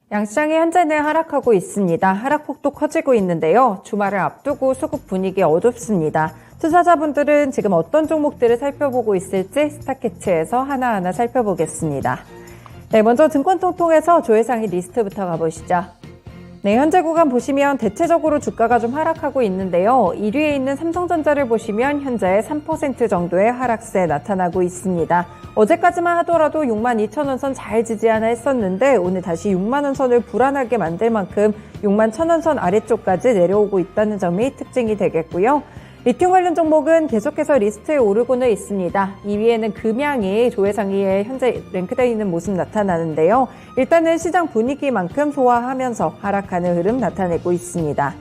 양시장이 현재는 하락하고 있습니다. 하락폭도 커지고 있는데요. 주말을 앞두고 수급 분위기 어둡습니다. 투자자분들은 지금 어떤 종목들을 살펴보고 있을지 스타캐치에서 하나하나 살펴보겠습니다. 네, 먼저 증권통통에서 조회상위 리스트부터 가보시죠. 네, 현재 구간 보시면 대체적으로 주가가 좀 하락하고 있는데요. 1위에 있는 삼성전자를 보시면 현재 3% 정도의 하락세 나타나고 있습니다. 어제까지만 하더라도 62,000원 선 잘 지지하나 했었는데 오늘 다시 6만원 선을 불안하게 만들 만큼 61,000원 선 아래쪽까지 내려오고 있다는 점이 특징이 되겠고요. 리튬 관련 종목은 계속해서 리스트에 오르고는 있습니다. 2위에는 금양이 조회상위에 현재 랭크되어 있는 모습 나타나는데요. 일단은 시장 분위기만큼 소화하면서 하락하는 흐름 나타내고 있습니다.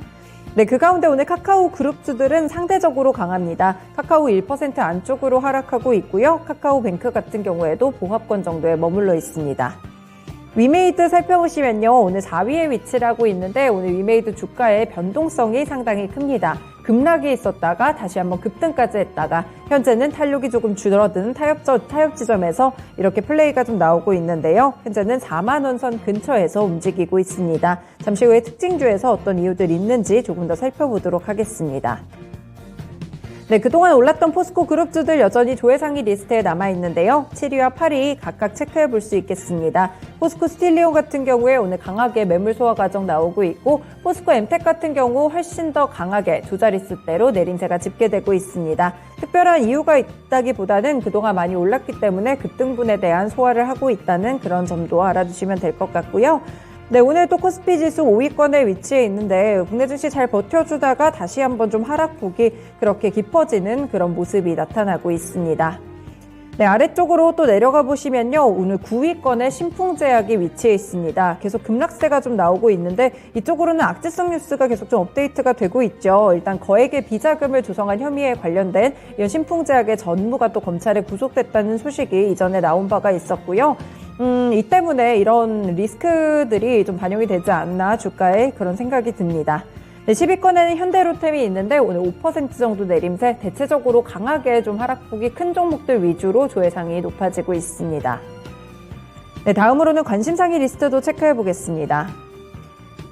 네, 그 가운데 오늘 카카오 그룹주들은 상대적으로 강합니다. 카카오 1% 안쪽으로 하락하고 있고요. 카카오뱅크 같은 경우에도 보합권 정도에 머물러 있습니다. 위메이드 살펴보시면요. 오늘 4위에 위치를 하고 있는데 오늘 위메이드 주가의 변동성이 상당히 큽니다. 급락이 있었다가 다시 한번 급등까지 했다가 현재는 탄력이 조금 줄어드는 타협 지점에서 이렇게 플레이가 좀 나오고 있는데요. 현재는 4만원 선 근처에서 움직이고 있습니다. 잠시 후에 특징주에서 어떤 이유들이 있는지 조금 더 살펴보도록 하겠습니다. 네, 그동안 올랐던 포스코 그룹주들 여전히 조회상위 리스트에 남아있는데요. 7위와 8위 각각 체크해 볼 수 있겠습니다. 포스코 스틸리온 같은 경우에 오늘 강하게 매물 소화 과정 나오고 있고 포스코 엠텍 같은 경우 훨씬 더 강하게 두 자릿수대로 내림세가 집계되고 있습니다. 특별한 이유가 있다기보다는 그동안 많이 올랐기 때문에 급등분에 대한 소화를 하고 있다는 그런 점도 알아두시면 될 것 같고요. 네, 오늘 또 코스피 지수 5위권에 위치해 있는데 국내 증시 잘 버텨주다가 다시 한번 좀 하락폭이 그렇게 깊어지는 그런 모습이 나타나고 있습니다. 네, 아래쪽으로 또 내려가 보시면요. 오늘 9위권에 신풍제약이 위치해 있습니다. 계속 급락세가 좀 나오고 있는데 이쪽으로는 악재성 뉴스가 계속 좀 업데이트가 되고 있죠. 일단 거액의 비자금을 조성한 혐의에 관련된 이 신풍제약의 전무가 또 검찰에 구속됐다는 소식이 이전에 나온 바가 있었고요. 이 때문에 이런 리스크들이 좀 반영이 되지 않나 주가에 그런 생각이 듭니다. 네, 10위권에는 현대로템이 있는데 오늘 5% 정도 내림세, 대체적으로 강하게 좀 하락폭이 큰 종목들 위주로 조회상이 높아지고 있습니다. 네, 다음으로는 관심상위 리스트도 체크해 보겠습니다.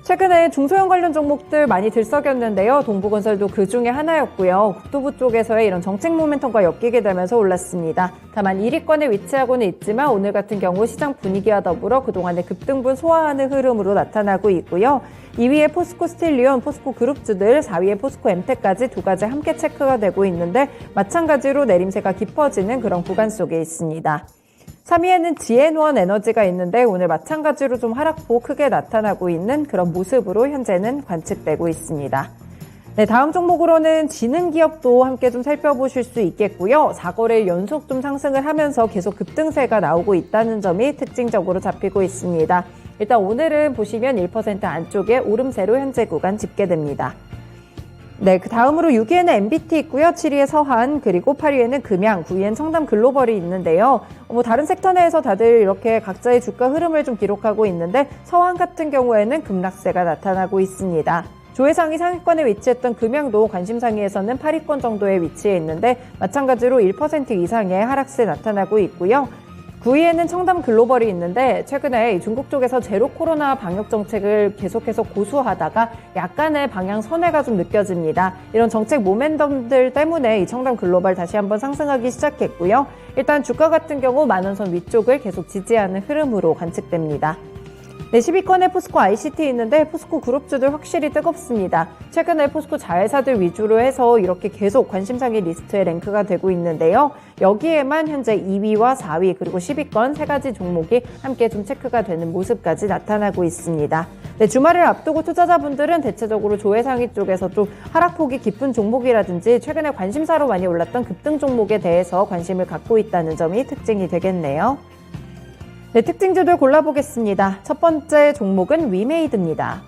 최근에 중소형 관련 종목들 많이 들썩였는데요. 동부건설도 그 중에 하나였고요. 국토부 쪽에서의 이런 정책 모멘텀과 엮이게 되면서 올랐습니다. 다만 1위권에 위치하고는 있지만 오늘 같은 경우 시장 분위기와 더불어 그동안의 급등분 소화하는 흐름으로 나타나고 있고요. 2위에 포스코 스틸리온, 포스코 그룹주들, 4위에 포스코 엠텍까지 두 가지 함께 체크가 되고 있는데 마찬가지로 내림세가 깊어지는 그런 구간 속에 있습니다. 3위에는 지앤원 에너지가 있는데 오늘 마찬가지로 좀 하락폭 크게 나타나고 있는 그런 모습으로 현재는 관측되고 있습니다. 네, 다음 종목으로는 지능기업도 함께 좀 살펴보실 수 있겠고요. 4거래일 연속 좀 상승을 하면서 계속 급등세가 나오고 있다는 점이 특징적으로 잡히고 있습니다. 일단 오늘은 보시면 1% 안쪽에 오름세로 현재 구간 집계됩니다. 네, 그 다음으로 6위에는 MBT 있고요. 7위에 서한, 그리고 8위에는 금양, 9위엔 청담글로벌이 있는데요. 다른 섹터 내에서 다들 이렇게 각자의 주가 흐름을 좀 기록하고 있는데 서한 같은 경우에는 급락세가 나타나고 있습니다. 조회상위 상위권에 위치했던 금양도 관심상위에서는 8위권 정도에 위치해 있는데 마찬가지로 1% 이상의 하락세 나타나고 있고요. 9위에는 청담글로벌이 있는데 최근에 중국 쪽에서 제로 코로나 방역 정책을 계속해서 고수하다가 약간의 방향 선회가 좀 느껴집니다. 이런 정책 모멘텀들 때문에 이 청담글로벌 다시 한번 상승하기 시작했고요. 일단 주가 같은 경우 만원선 위쪽을 계속 지지하는 흐름으로 관측됩니다. 네, 10위권에 포스코 ICT 있는데 포스코 그룹주들 확실히 뜨겁습니다. 최근에 포스코 자회사들 위주로 해서 이렇게 계속 관심상위 리스트에 랭크가 되고 있는데요. 여기에만 현재 2위와 4위 그리고 10위권 세 가지 종목이 함께 좀 체크가 되는 모습까지 나타나고 있습니다. 네, 주말을 앞두고 투자자분들은 대체적으로 조회상위 쪽에서 좀 하락폭이 깊은 종목이라든지 최근에 관심사로 많이 올랐던 급등 종목에 대해서 관심을 갖고 있다는 점이 특징이 되겠네요. 네, 특징주들 골라보겠습니다. 첫 번째 종목은 위메이드입니다.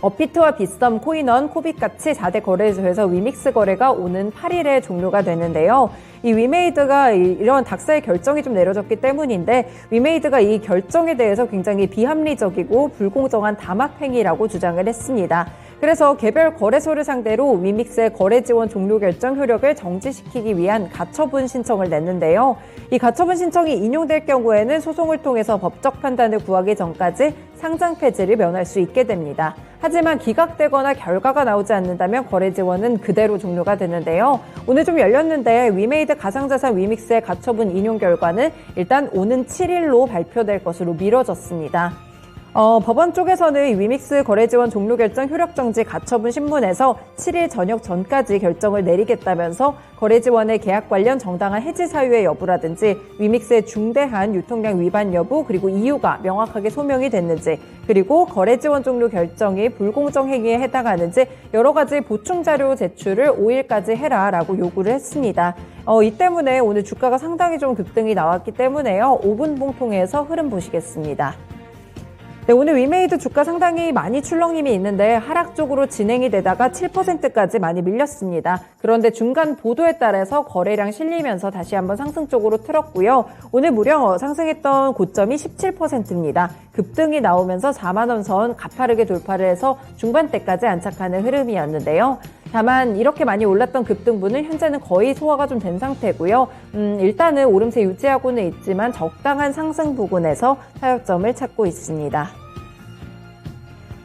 업비트와 빗썸, 코인원, 코빗같이 4대 거래소에서 위믹스 거래가 오는 8일에 종료가 되는데요. 이 위메이드가 이런 닥사의 결정이 좀 내려졌기 때문인데 위메이드가 이 결정에 대해서 굉장히 비합리적이고 불공정한 담합 행위라고 주장을 했습니다. 그래서 개별 거래소를 상대로 위믹스의 거래 지원 종료 결정 효력을 정지시키기 위한 가처분 신청을 냈는데요. 이 가처분 신청이 인용될 경우에는 소송을 통해서 법적 판단을 구하기 전까지 상장 폐지를 면할 수 있게 됩니다. 하지만 기각되거나 결과가 나오지 않는다면 거래 지원은 그대로 종료가 되는데요. 오늘 좀 열렸는데 위메이드 가상자산 위믹스의 가처분 인용 결과는 일단 오는 7일로 발표될 것으로 미뤄졌습니다. 법원 쪽에서는 위믹스 거래 지원 종료 결정 효력 정지 가처분 신문에서 7일 저녁 전까지 결정을 내리겠다면서 거래 지원의 계약 관련 정당한 해지 사유의 여부라든지 위믹스의 중대한 유통량 위반 여부 그리고 이유가 명확하게 소명이 됐는지 그리고 거래 지원 종료 결정이 불공정 행위에 해당하는지 여러 가지 보충 자료 제출을 5일까지 해라라고 요구를 했습니다. 이 때문에 오늘 주가가 상당히 좀 급등이 나왔기 때문에요. 5분봉 통해서 흐름 보시겠습니다. 네, 오늘 위메이드 주가 상당히 많이 출렁임이 있는데 하락 쪽으로 진행이 되다가 7%까지 많이 밀렸습니다. 그런데 중간 보도에 따라서 거래량 실리면서 다시 한번 상승 쪽으로 틀었고요. 오늘 무려 상승했던 고점이 17%입니다. 급등이 나오면서 4만 원 선 가파르게 돌파를 해서 중반대까지 안착하는 흐름이었는데요. 다만 이렇게 많이 올랐던 급등분은 현재는 거의 소화가 좀 된 상태고요. 일단은 오름세 유지하고는 있지만 적당한 상승 부근에서 타협점을 찾고 있습니다.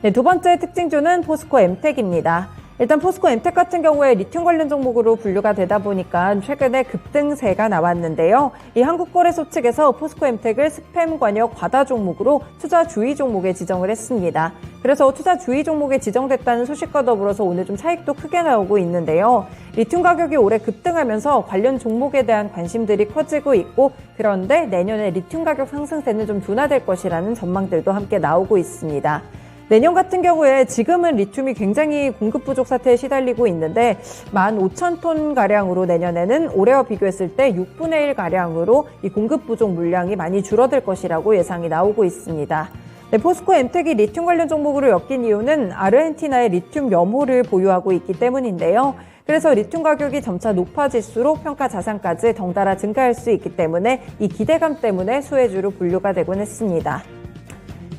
네, 두 번째 특징주는 포스코 엠텍입니다. 일단 포스코 엠텍 같은 경우에 리튬 관련 종목으로 분류가 되다 보니까 최근에 급등세가 나왔는데요. 이 한국거래소 측에서 포스코 엠텍을 스팸 관여 과다 종목으로 투자 주의 종목에 지정을 했습니다. 그래서 투자 주의 종목에 지정됐다는 소식과 더불어서 오늘 좀 차익도 크게 나오고 있는데요. 리튬 가격이 올해 급등하면서 관련 종목에 대한 관심들이 커지고 있고 그런데 내년에 리튬 가격 상승세는 좀 둔화될 것이라는 전망들도 함께 나오고 있습니다. 내년 같은 경우에 지금은 리튬이 굉장히 공급 부족 사태에 시달리고 있는데 15,000톤가량으로 내년에는 올해와 비교했을 때 6분의 1가량으로 이 공급 부족 물량이 많이 줄어들 것이라고 예상이 나오고 있습니다. 네, 포스코 엠텍이 리튬 관련 종목으로 엮인 이유는 아르헨티나의 리튬 염호를 보유하고 있기 때문인데요. 그래서 리튬 가격이 점차 높아질수록 평가 자산까지 덩달아 증가할 수 있기 때문에 이 기대감 때문에 수혜주로 분류가 되곤 했습니다.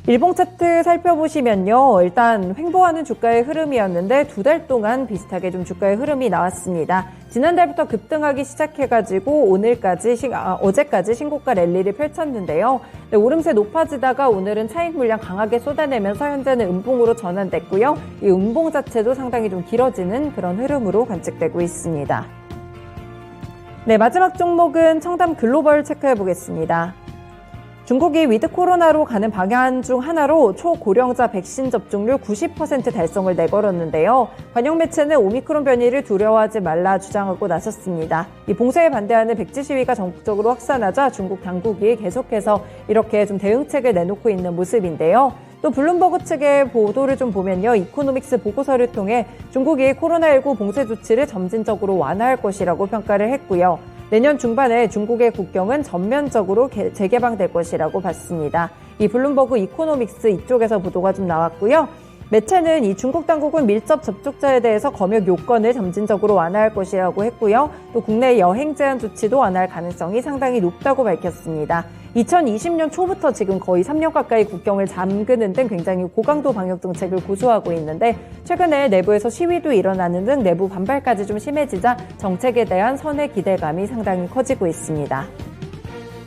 일봉 차트 살펴보시면요. 일단 횡보하는 주가의 흐름이었는데 두 달 동안 비슷하게 좀 주가의 흐름이 나왔습니다. 지난달부터 급등하기 시작해가지고 어제까지 신고가 랠리를 펼쳤는데요. 네, 오름세 높아지다가 오늘은 차익 물량 강하게 쏟아내면서 현재는 음봉으로 전환됐고요. 이 음봉 자체도 상당히 좀 길어지는 그런 흐름으로 관측되고 있습니다. 네, 마지막 종목은 청담 글로벌 체크해 보겠습니다. 중국이 위드 코로나로 가는 방향 중 하나로 초고령자 백신 접종률 90% 달성을 내걸었는데요. 관영 매체는 오미크론 변이를 두려워하지 말라 주장하고 나섰습니다. 이 봉쇄에 반대하는 백지 시위가 전국적으로 확산하자 중국 당국이 계속해서 이렇게 좀 대응책을 내놓고 있는 모습인데요. 또 블룸버그 측의 보도를 좀 보면요. 이코노믹스 보고서를 통해 중국이 코로나19 봉쇄 조치를 점진적으로 완화할 것이라고 평가를 했고요. 내년 중반에 중국의 국경은 전면적으로 재개방될 것이라고 봤습니다. 이 블룸버그 이코노믹스 이쪽에서 보도가 좀 나왔고요. 매체는 이 중국 당국은 밀접 접촉자에 대해서 검역 요건을 점진적으로 완화할 것이라고 했고요. 또 국내 여행 제한 조치도 완화할 가능성이 상당히 높다고 밝혔습니다. 2020년 초부터 지금 거의 3년 가까이 국경을 잠그는 등 굉장히 고강도 방역 정책을 고수하고 있는데 최근에 내부에서 시위도 일어나는 등 내부 반발까지 좀 심해지자 정책에 대한 선의 기대감이 상당히 커지고 있습니다.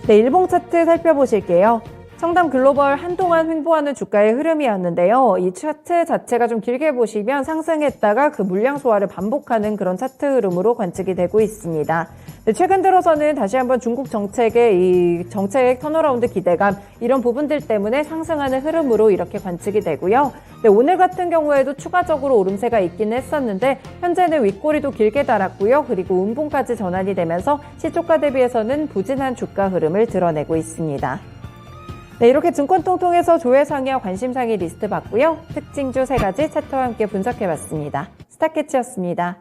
네, 일봉 차트 살펴보실게요. 청담 글로벌 한동안 횡보하는 주가의 흐름이었는데요. 이 차트 자체가 좀 길게 보시면 상승했다가 그 물량 소화를 반복하는 그런 차트 흐름으로 관측이 되고 있습니다. 네, 최근 들어서는 다시 한번 중국 정책의 이 정책 턴어라운드 기대감 이런 부분들 때문에 상승하는 흐름으로 이렇게 관측이 되고요. 네, 오늘 같은 경우에도 추가적으로 오름세가 있기는 했었는데 현재는 윗꼬리도 길게 달았고요. 그리고 음봉까지 전환이 되면서 시초가 대비해서는 부진한 주가 흐름을 드러내고 있습니다. 네, 이렇게 증권통통에서 조회상의와 관심상의 리스트 봤고요. 특징주 3가지 차트와 함께 분석해봤습니다. 스타캐치였습니다.